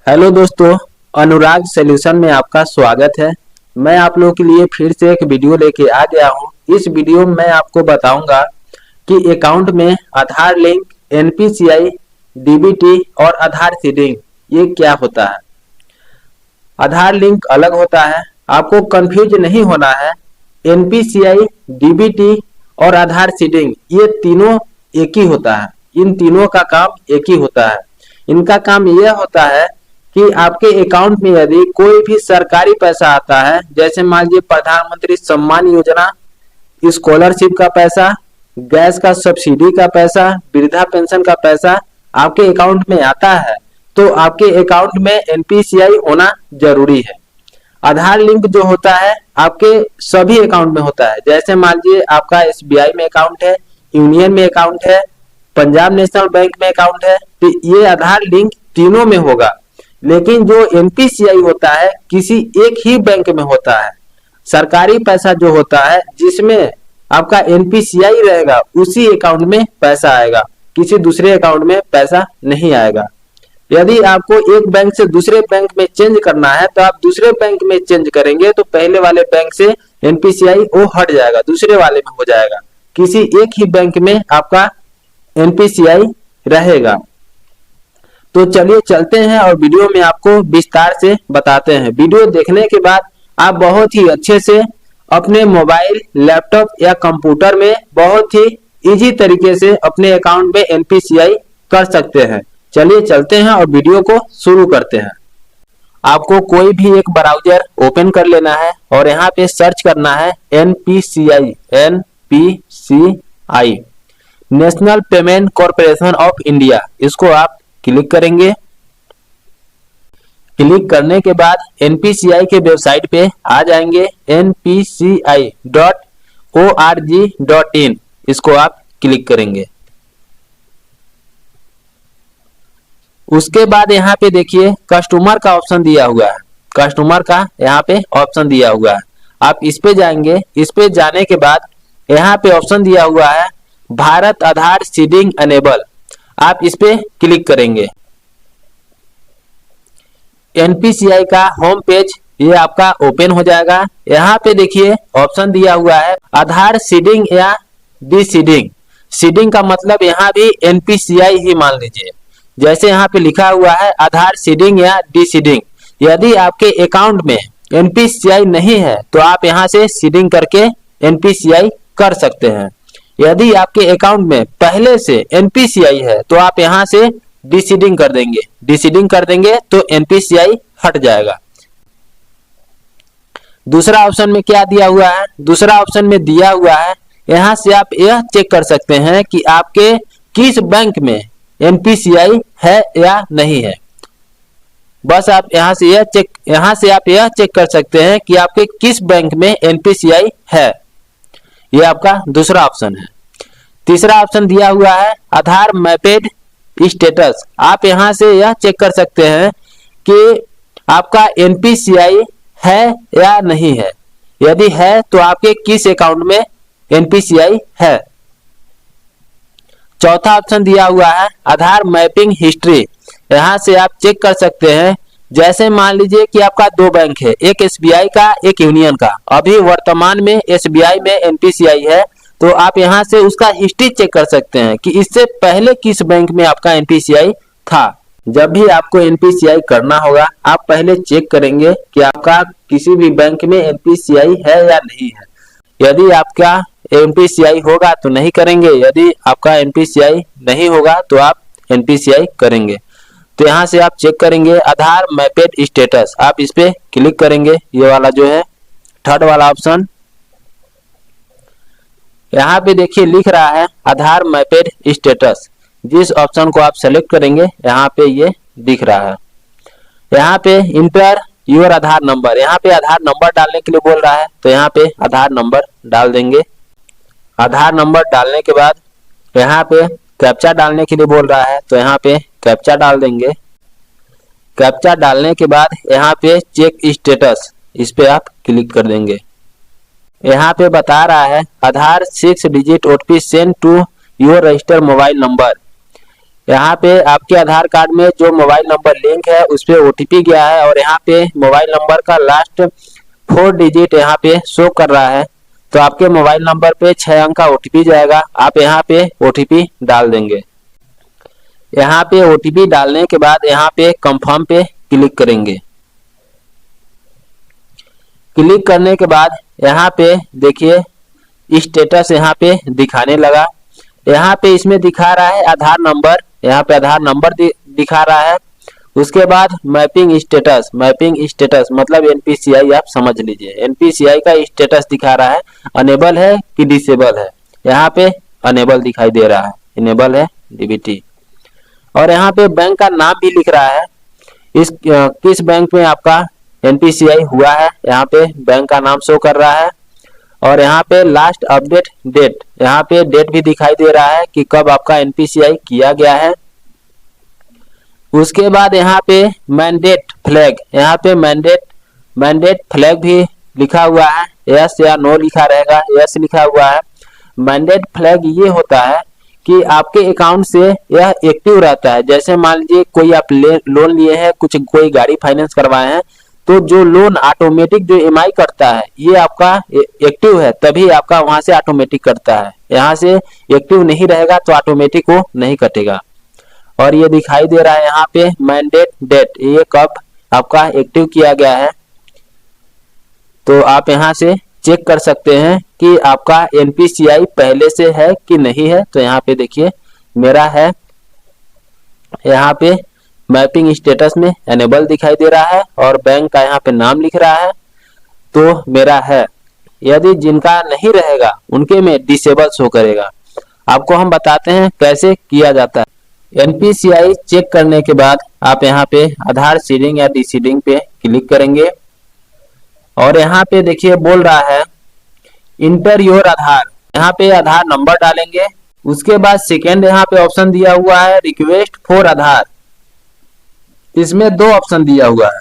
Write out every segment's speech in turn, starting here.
Hello दोस्तों, अनुराग solution में आपका स्वागत है। मैं आप लोगों के लिए फिर से एक वीडियो लेके आ गया हूं। इस वीडियो में मैं आपको बताऊंगा कि अकाउंट में आधार लिंक, एनपीसीआई, डीबीटी और आधार सीडिंग ये क्या होता है। आधार लिंक अलग होता है, आपको कंफ्यूज नहीं होना है। एनपीसीआई, डीबीटी और आधार सीडिंग ये तीनों एक ही होता है। इन तीनों का काम एक ही होता है। इनका काम यह होता है कि आपके अकाउंट में यदि कोई भी सरकारी पैसा आता है, जैसे मान लीजिए प्रधानमंत्री सम्मान योजना, स्कॉलरशिप का पैसा, गैस का सब्सिडी का पैसा, वृद्धा पेंशन का पैसा आपके अकाउंट में आता है, तो आपके अकाउंट में एनपीसीआई होना जरूरी है। आधार लिंक जो होता है आपके सभी अकाउंट में होता है। जैसे मान लीजिए आपका एसबीआई में अकाउंट है, यूनियन में अकाउंट है, पंजाब नेशनल बैंक में अकाउंट है, तो ये आधार लिंक तीनों में होगा। लेकिन जो एनपीसीआई होता है किसी एक ही बैंक में होता है। सरकारी पैसा जो होता है जिसमें आपका एनपीसीआई रहेगा उसी अकाउंट में पैसा आएगा, किसी दूसरे अकाउंट में पैसा नहीं आएगा। यदि आपको एक बैंक से दूसरे बैंक में चेंज करना है तो आप दूसरे बैंक में चेंज करेंगे तो पहले वाले बैंक से एनपीसीआई वो हट जाएगा, दूसरे वाले में हो जाएगा। किसी एक ही बैंक में आपका एनपीसीआई रहेगा। तो चलिए चलते हैं और वीडियो में आपको विस्तार से बताते हैं। वीडियो देखने के बाद आप बहुत ही अच्छे से अपने मोबाइल, लैपटॉप या कंप्यूटर में बहुत ही इजी तरीके से अपने अकाउंट में एनपीसीआई कर सकते हैं। चलिए चलते हैं और वीडियो को शुरू करते हैं। आपको कोई भी एक ब्राउजर ओपन कर लेना है और यहाँ पे सर्च करना है NPCI, NPCI, national payment corporation of India. इसको आप क्लिक करेंगे। क्लिक करने के बाद एनपीसीआई के वेबसाइट पे आ जाएंगे, npci.org.in। इसको आप क्लिक करेंगे। उसके बाद यहाँ पे देखिए कस्टमर का ऑप्शन दिया हुआ है, कस्टमर का यहाँ पे ऑप्शन दिया हुआ है। आप इस पे जाएंगे। इस पे जाने के बाद यहाँ पे ऑप्शन दिया हुआ है भारत आधार सीडिंग अनेबल। आप इस पे क्लिक करेंगे। एनपीसीआई का होम पेज ये आपका ओपन हो जाएगा। यहाँ पे देखिए ऑप्शन दिया हुआ है आधार सीडिंग या डी सीडिंग। सीडिंग का मतलब यहाँ भी एनपीसीआई ही मान लीजिए। जैसे यहाँ पे लिखा हुआ है आधार सीडिंग या डी सीडिंग। यदि आपके अकाउंट में एनपीसीआई नहीं है तो आप यहाँ से सीडिंग करके एनपीसीआई कर सकते हैं। यदि आपके अकाउंट में पहले से एनपीसीआई है तो आप यहाँ से डीसीडिंग कर देंगे। डीसीडिंग कर देंगे तो एनपीसीआई हट जाएगा। दूसरा ऑप्शन में क्या दिया हुआ है? दूसरा ऑप्शन में दिया हुआ है यहाँ से आप यह चेक कर सकते हैं कि आपके किस बैंक में एनपीसीआई है या नहीं है। बस आप यहाँ से आप यह चेक कर सकते हैं कि आपके किस बैंक में एनपीसीआई है। यह आपका दूसरा ऑप्शन है। तीसरा ऑप्शन दिया हुआ है आधार मैपेड स्टेटस। आप यहाँ से यह चेक कर सकते हैं कि आपका एनपीसीआई है या नहीं है। यदि है तो आपके किस अकाउंट में एनपीसीआई है। चौथा ऑप्शन दिया हुआ है आधार मैपिंग हिस्ट्री। यहाँ से आप चेक कर सकते हैं, जैसे मान लीजिए कि आपका दो बैंक है, एक एसबीआई का, एक यूनियन का। अभी वर्तमान में एसबीआई में एनपीसीआई है तो आप यहाँ से उसका हिस्ट्री चेक कर सकते हैं कि इससे पहले किस बैंक में आपका एनपीसीआई था। जब भी आपको एनपीसीआई करना होगा आप पहले चेक करेंगे कि आपका किसी भी बैंक में एनपीसीआई है या नहीं है। यदि आपका एनपीसीआई होगा तो नहीं करेंगे, यदि आपका एनपीसीआई नहीं होगा तो आप एनपीसीआई करेंगे। तो यहाँ से आप चेक करेंगे आधार मैपेड स्टेटस। आप इस पे क्लिक करेंगे, ये वाला जो है थर्ड वाला ऑप्शन। यहाँ पे देखिए लिख रहा है आधार मैपेड स्टेटस। जिस ऑप्शन को आप सेलेक्ट करेंगे यहाँ पे ये दिख रहा है। यहाँ पे इंटर योर आधार नंबर, यहाँ पे आधार नंबर डालने के लिए बोल रहा है तो यहाँ पे आधार नंबर डाल देंगे। आधार नंबर डालने के बाद यहाँ पे कैप्चा डालने के लिए बोल रहा है तो यहाँ पे कैप्चा डाल देंगे। कैप्चा डालने के बाद यहाँ पे चेक स्टेटस, इस पे आप क्लिक कर देंगे। यहाँ पे बता रहा है Aadhaar 6 digit OTP send to your registered mobile number. यहाँ पे आपके आधार कार्ड में जो मोबाइल नंबर लिंक है उस पे ओटीपी गया है और यहाँ पे मोबाइल नंबर का लास्ट 4 डिजिट यहाँ पे शो कर रहा है। तो आपके मोबाइल नंबर पे 6 अंक का ओटीपी जाएगा। आप यहाँ पे ओटीपी डाल देंगे। यहाँ पे ओटीपी डालने के बाद यहाँ पे कंफर्म पे क्लिक करेंगे। क्लिक करने के बाद यहाँ पे देखिए स्टेटस यहाँ पे दिखाने लगा। यहाँ पे इसमें दिखा रहा है आधार नंबर, यहाँ पे आधार नंबर दिखा रहा है। उसके बाद मैपिंग स्टेटस मतलब एनपीसीआई आप समझ लीजिए। एनपीसीआई का स्टेटस दिखा रहा है, अनेबल है कि डिसेबल है। यहाँ पे अनेबल दिखाई दे रहा है, इनेबल है डीबीटी। और यहाँ पे बैंक का नाम भी लिख रहा है, किस बैंक में आपका एनपीसीआई हुआ है, यहाँ पे बैंक का नाम शो कर रहा है। और यहाँ पे लास्ट अपडेट डेट, यहाँ पे डेट भी दिखाई दे रहा है कि कब आपका एनपीसीआई किया गया है। उसके बाद यहाँ पे मैंडेट फ्लैग, यहाँ पे मैंडेट फ्लैग भी लिखा हुआ है, यस या नो लिखा रहेगा, यस लिखा हुआ है। मैंडेट फ्लैग ये होता है कि आपके अकाउंट से यह एक्टिव रहता है। जैसे मान लीजिए कोई आप लोन लिए हैं, कोई गाड़ी फाइनेंस करवाए हैं, तो जो लोन ऑटोमेटिक जो ईएमआई कटता है ये आपका एक्टिव है, तभी आपका वहां से ऑटोमेटिक कटता है। यहाँ से एक्टिव नहीं रहेगा तो ऑटोमेटिक वो नहीं कटेगा। और ये दिखाई दे रहा है यहाँ पे मैंडेट डेट, ये कब आपका एक्टिव किया गया है। तो आप यहाँ से चेक कर सकते हैं कि आपका एनपीसीआई पहले से है कि नहीं है। तो यहाँ पे देखिए मेरा है, यहाँ पे मैपिंग स्टेटस में एनेबल दिखाई दे रहा है और बैंक का यहाँ पे नाम लिख रहा है, तो मेरा है। यदि जिनका नहीं रहेगा उनके में डिसेबल शो करेगा। आपको हम बताते हैं कैसे किया जाता है। एनपीसीआई चेक करने के बाद आप यहाँ पे आधार सीडिंग या डीसीडिंग पे क्लिक करेंगे और यहाँ पे देखिए बोल रहा है इंटर योर आधार, यहाँ पे आधार नंबर डालेंगे। उसके बाद सेकेंड यहाँ पे ऑप्शन दिया हुआ है रिक्वेस्ट फॉर आधार, इसमें 2 ऑप्शन दिया हुआ है,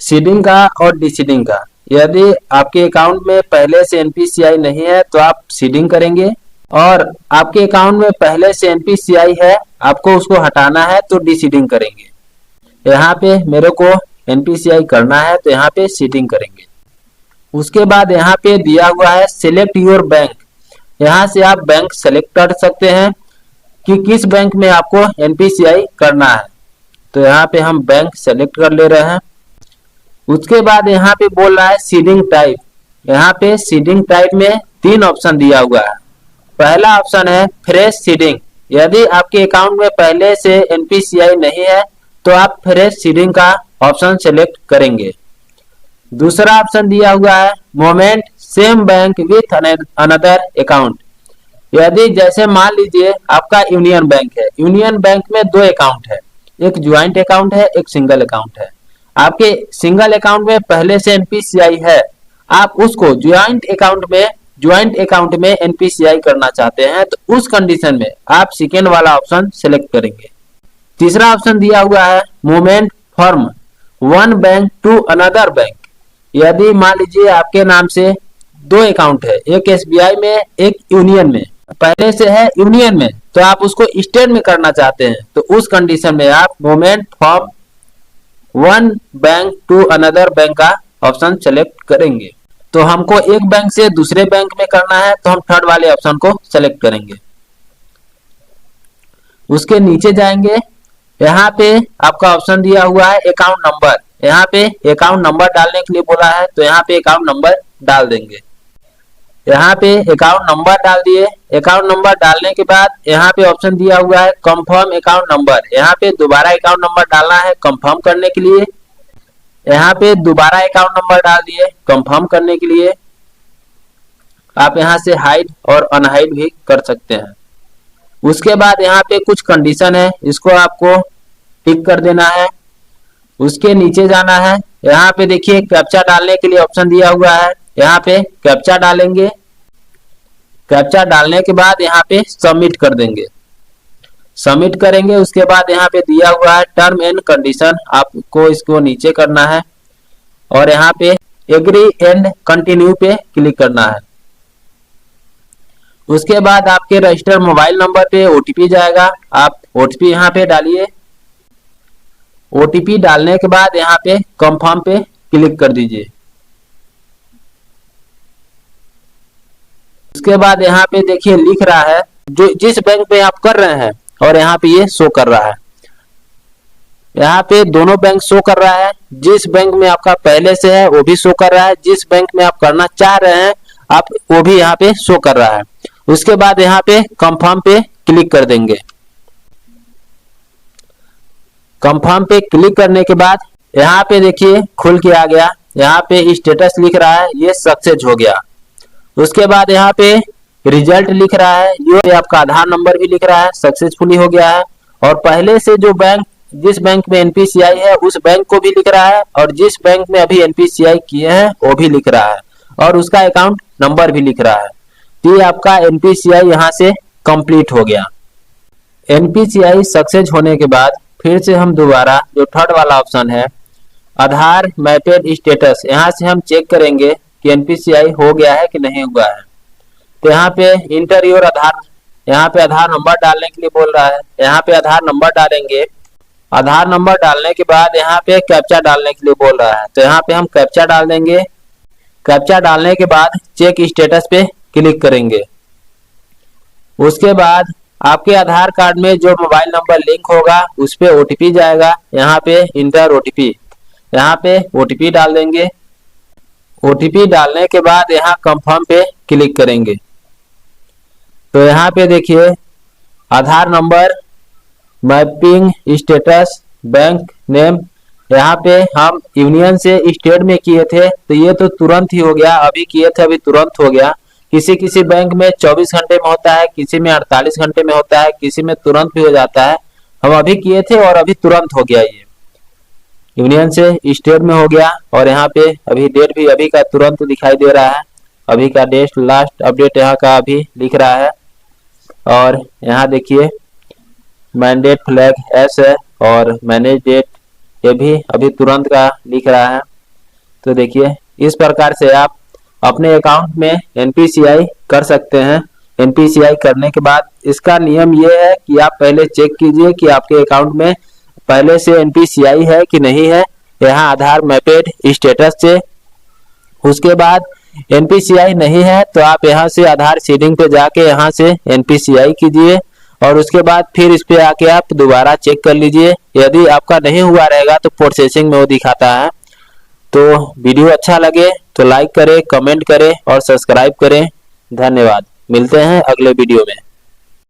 सीडिंग का और डीसीडिंग का। यदि आपके अकाउंट में पहले से एनपीसीआई नहीं है तो आप सीडिंग करेंगे, और आपके अकाउंट में पहले से एनपीसीआई है, आपको उसको हटाना है तो डीसीडिंग करेंगे। यहाँ पे मेरे को एनपीसीआई करना है तो यहाँ पे सीडिंग करेंगे। उसके बाद यहाँ पे दिया हुआ है सिलेक्ट योर बैंक, यहाँ से आप बैंक सेलेक्ट कर सकते हैं कि किस बैंक में आपको एनपीसीआई करना है। तो यहाँ पे हम बैंक सेलेक्ट कर ले रहे हैं। उसके बाद यहाँ पे बोल रहा है सीडिंग टाइप, यहाँ पे सीडिंग टाइप में 3 ऑप्शन दिया हुआ है। पहला ऑप्शन है फ्रेश सीडिंग, यदि आपके अकाउंट में पहले से एनपीसीआई नहीं है तो आप फ्रेश सीडिंग का ऑप्शन सेलेक्ट करेंगे। दूसरा ऑप्शन दिया हुआ है moment same bank with another account, यदि जैसे मान लीजिए आपका यूनियन बैंक है, यूनियन बैंक में 2 अकाउंट है, एक ज्वाइंट अकाउंट है, एक सिंगल अकाउंट है। आपके सिंगल अकाउंट में पहले से एनपीसीआई है, आप उसको ज्वाइंट अकाउंट में एनपीसीआई करना चाहते हैं, तो उस कंडीशन में आप सेकेंड वाला ऑप्शन सेलेक्ट करेंगे। तीसरा ऑप्शन दिया हुआ है movement from one bank to another bank, यदि मान लीजिए आपके नाम से 2 अकाउंट है, एक एसबीआई में एक यूनियन में, पहले से है यूनियन में तो आप उसको स्टेट में करना चाहते हैं, तो उस कंडीशन में आप movement from one bank to another bank का ऑप्शन सेलेक्ट करेंगे। तो हमको एक बैंक से दूसरे बैंक में करना है तो हम थर्ड वाले ऑप्शन को सेलेक्ट करेंगे। उसके नीचे जाएंगे, यहाँ पे आपका ऑप्शन दिया हुआ है अकाउंट नंबर, यहाँ पे अकाउंट नंबर डालने के लिए बोला है, तो यहाँ पे अकाउंट नंबर डाल देंगे। यहाँ पे अकाउंट नंबर डाल दिए। अकाउंट नंबर डालने के बाद यहाँ पे ऑप्शन दिया हुआ है कंफर्म अकाउंट नंबर, यहाँ पे दोबारा अकाउंट नंबर डालना है कंफर्म करने के लिए। यहाँ पे दोबारा अकाउंट नंबर डाल दिए कंफर्म करने के लिए। आप यहाँ से हाइड और अनहाइड भी कर सकते हैं। उसके बाद यहाँ पे कुछ कंडीशन है, इसको आपको टिक कर देना है। उसके नीचे जाना है, यहाँ पे देखिए कैप्चा डालने के लिए ऑप्शन दिया हुआ है, यहाँ पे कैप्चा डालेंगे। कैप्चा डालने के बाद यहाँ पे सबमिट कर देंगे, सबमिट करेंगे। उसके बाद यहाँ पे दिया हुआ है टर्म एंड कंडीशन, आपको इसको नीचे करना है और यहाँ पे एग्री एंड कंटिन्यू पे क्लिक करना है। उसके बाद आपके रजिस्टर मोबाइल नंबर पे ओटीपी जाएगा। आप ओटीपी यहाँ पे डालिए। ओटीपी डालने के बाद यहाँ पे कंफर्म पे क्लिक कर दीजिए। उसके बाद यहाँ पे देखिए लिख रहा है जो जिस बैंक में आप कर रहे हैं, और यहाँ पे ये शो कर रहा है। यहाँ पे दोनों बैंक शो कर रहा है। जिस बैंक में आपका पहले से है वो भी शो कर रहा है, जिस बैंक में आप करना चाह रहे हैं आप वो भी यहाँ पे शो कर रहा है। उसके बाद यहाँ पे कंफर्म पे क्लिक कर देंगे। कंफर्म पे क्लिक करने के बाद यहाँ पे देखिए खुल के आ गया। यहाँ पे स्टेटस लिख रहा है ये सक्सेस हो गया। उसके बाद यहाँ पे रिजल्ट लिख रहा है, ये आपका आधार नंबर भी लिख रहा है, सक्सेसफुली हो गया है। और पहले से जो बैंक जिस बैंक में एनपीसीआई है उस बैंक को भी लिख रहा है, और जिस बैंक में अभी एनपीसीआई किए हैं वो भी लिख रहा है, और उसका अकाउंट नंबर भी लिख रहा है। तो ये आपका एनपीसीआई यहाँ से कंप्लीट हो गया। एनपीसीआई सक्सेस होने के बाद फिर से हम दोबारा जो थर्ड वाला ऑप्शन है आधार मैपेड स्टेटस, यहाँ से हम चेक करेंगे कि एनपीसीआई हो गया है कि नहीं हुआ है। तो यहाँ पे इंटर योर आधार, यहाँ पे आधार नंबर डालने के लिए बोल रहा है। यहाँ पे आधार नंबर डालेंगे। आधार नंबर डालने के बाद यहाँ पे कैप्चा डालने के लिए बोल रहा है, तो यहाँ पे हम कैप्चा डाल देंगे। कैप्चा डालने के बाद चेक स्टेटस पे क्लिक करेंगे। उसके बाद आपके आधार कार्ड में जो मोबाइल नंबर लिंक होगा उस पे ओटीपी जाएगा। यहाँ पे इंटर ओटीपी, यहाँ पे ओटीपी डाल देंगे। ओटीपी डालने के बाद यहाँ कंफर्म पे क्लिक करेंगे। तो यहाँ पे देखिए Aadhaar number, mapping status, bank name, यहाँ पे हम यूनियन से स्टेट में किए थे तो ये तो तुरंत ही हो गया, अभी किए थे अभी तुरंत हो गया। किसी किसी बैंक में 24 घंटे में होता है, किसी में 48 घंटे में होता है, किसी में तुरंत भी हो जाता है। हम अभी किए थे और अभी तुरंत हो गया, ये यूनियन से स्टेट में हो गया। और यहाँ पे अभी डेट भी अभी का तुरंत दिखाई दे रहा है, अभी का डेट लास्ट अपडेट यहाँ का अभी लिख रहा है। और यहाँ देखिए मैंडेट फ्लैग एस है और मैनेज डेट ये भी अभी तुरंत का लिख रहा है। तो देखिए इस प्रकार से आप अपने अकाउंट में एनपीसीआई कर सकते हैं। एनपीसीआई करने के बाद इसका नियम ये है कि आप पहले चेक कीजिए कि आपके अकाउंट में पहले से एनपीसीआई है कि नहीं है, यहाँ आधार मैपेड स्टेटस से। उसके बाद एनपीसीआई नहीं है तो आप यहाँ से आधार सीडिंग पे जाके यहाँ से एनपीसीआई कीजिए, और उसके बाद फिर इस पे आके आप दोबारा चेक कर लीजिए। यदि आपका नहीं हुआ रहेगा तो प्रोसेसिंग में वो दिखाता है। तो वीडियो अच्छा लगे तो लाइक करें, कमेंट करें और सब्सक्राइब करें। धन्यवाद। मिलते हैं अगले वीडियो में।